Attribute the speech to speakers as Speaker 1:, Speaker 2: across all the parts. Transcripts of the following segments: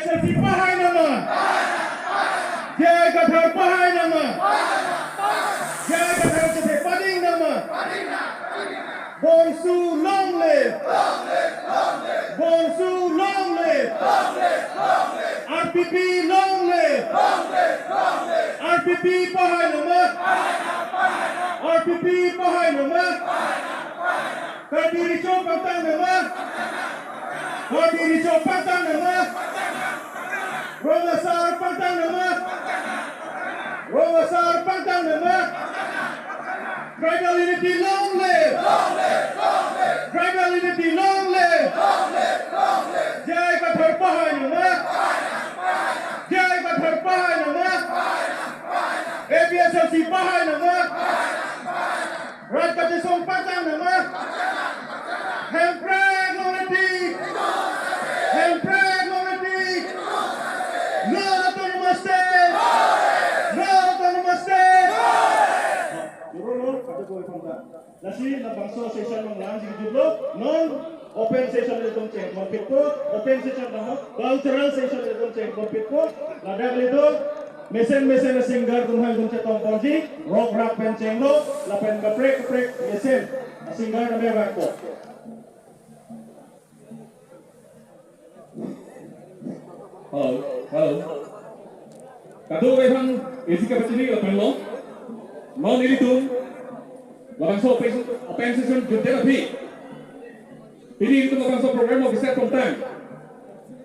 Speaker 1: APHLC pahay naman. Jai Kathar pahay naman. Jai Kathar Chate Pading naman. Bonsu long live. Bonsu long live. RPP long live. RPP pahay naman. RPP pahay naman. Kardiri Chok pantang naman. Kardiri Chok pantang naman. Rolasar pantang naman. Rolasar pantang naman. Tribal unity long live. Tribal unity long live. Jai Kathar pahay naman. Jai Kathar pahay naman. APHLC pahay naman. Right Katisong pantang naman. Hempreg unity. Hempreg unity. No autonomous state. No autonomous state. Nasi nabangso session ng lang siguro non open session itong check compete ko open session naman cultural session itong check compete ko ladag lito mesen na singer tumhal dun sa tongkonji rock pencengo lapen kaprek mesen singer na meron ko hello kado bang isi ka pachini lapen lo non ilitung Labangso open session therapy. Ini itu labangso program of research content.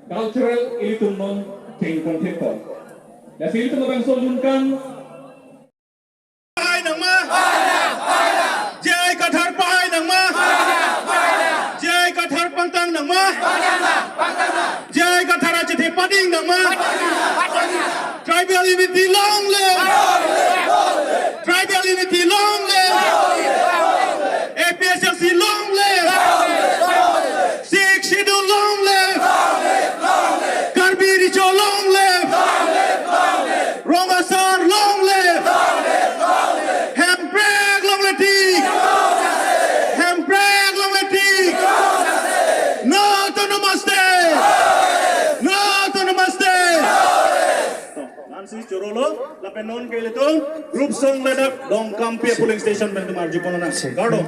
Speaker 1: Cultural itu non change content. Ya sini itu labangso lunkan. Pahay nang ma. Jai Kathar pahay nang ma. Jai Kathar pantang nang ma. Jai Kathar Chate Pading nang ma. Tribal unity long live. Tribal unity long live. APHLC long live. Sikh Shidul long live. Karbi Richo long live. Rongasar long live. Hempreg long live. Hempreg long live. No autonomous state. No autonomous state. Nancy Chorolo, Lapenon Kailito, Group Song Ledak, Dong Kampia Polling Station, Bentumar Jupono Nasi. Gardo.